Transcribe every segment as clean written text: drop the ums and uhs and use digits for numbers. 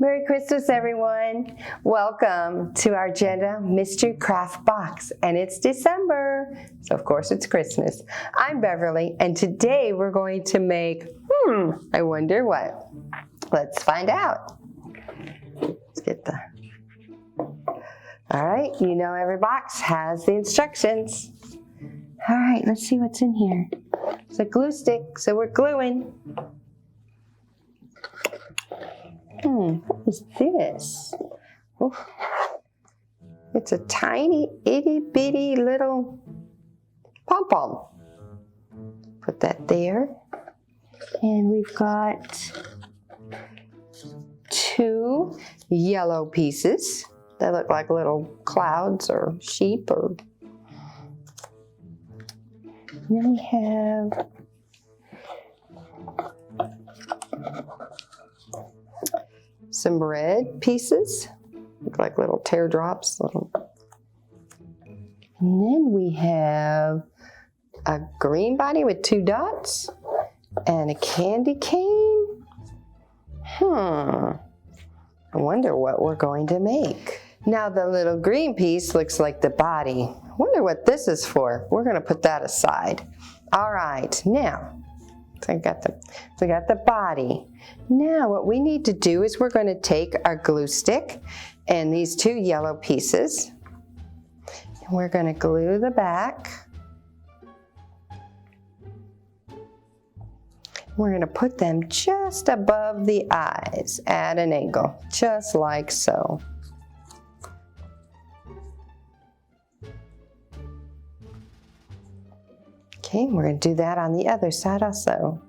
Merry Christmas, everyone. Welcome to Argenta Mystery Craft Box, and it's December, so of course it's Christmas. I'm Beverly, and today we're going to make, I wonder what. Let's find out. Let's get the, all right, you know every box has the instructions. All right, let's see what's in here. It's a glue stick, so we're gluing. What is this? Oof. It's a tiny, itty bitty little pom-pom. Put that there. And we've got 2 yellow pieces that look like little clouds or sheep or. And then we have some red pieces, look like little teardrops. And then we have a green body with 2 dots and a candy cane. I wonder what we're going to make. Now the little green piece looks like the body. I wonder what this is for. We're going to put that aside. All right, now so we got the body. Now what we need to do is we're going to take our glue stick and these 2 yellow pieces, and we're going to glue the back. We're going to put them just above the eyes at an angle, just like so. Okay, we're going to do that on the other side also.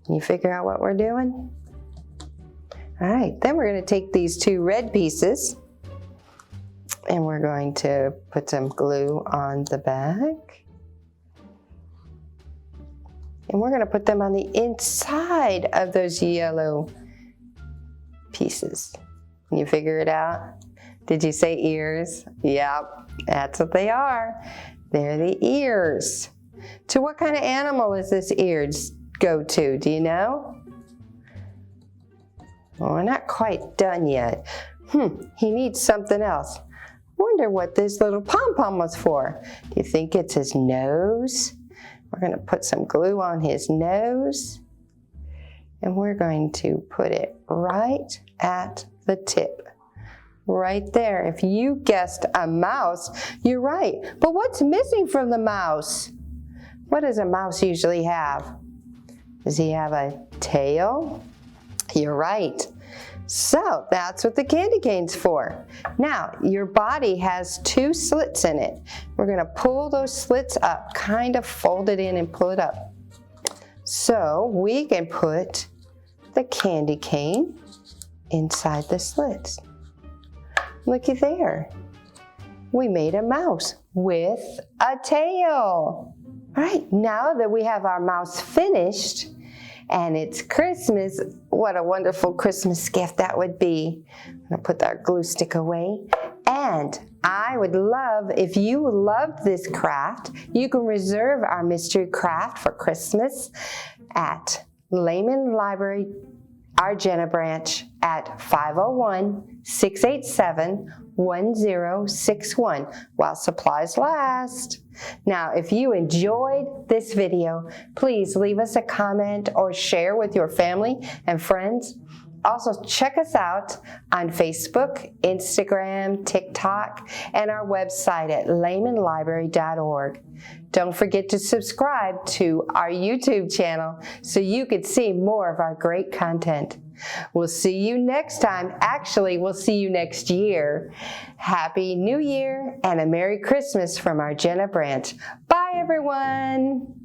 Can you figure out what we're doing? All right, then we're going to take these 2 red pieces and we're going to put some glue on the back. And we're going to put them on the inside of those yellow pieces. Can you figure it out? Did you say ears? Yep, that's what they are. They're the ears. To what kind of animal is this ears go to? Do you know? Well, we're not quite done yet. He needs something else. Wonder what this little pom-pom was for. Do you think it's his nose? We're going to put some glue on his nose. And we're going to put it right at the tip. Right there. If you guessed a mouse, you're right. But what's missing from the mouse? What does a mouse usually have? Does he have a tail? You're right. So that's what the candy cane's for. Now, your body has 2 slits in it. We're going to pull those slits up, kind of fold it in and pull it up. So we can put the candy cane inside the slits. Looky there. We made a mouse with a tail. All right, now that we have our mouse finished and it's Christmas, what a wonderful Christmas gift that would be. I'm gonna put our glue stick away. And I would love, if you loved this craft, you can reserve our mystery craft for Christmas at Lehman Library, Argenta Branch at 501-687-1061 while supplies last. Now, if you enjoyed this video, please leave us a comment or share with your family and friends. Also, check us out on Facebook, Instagram, TikTok, and our website at lehmanlibrary.org. Don't forget to subscribe to our YouTube channel so you can see more of our great content. We'll see you next time. Actually, we'll see you next year. Happy New Year and a Merry Christmas from Argenta Branch. Bye, everyone.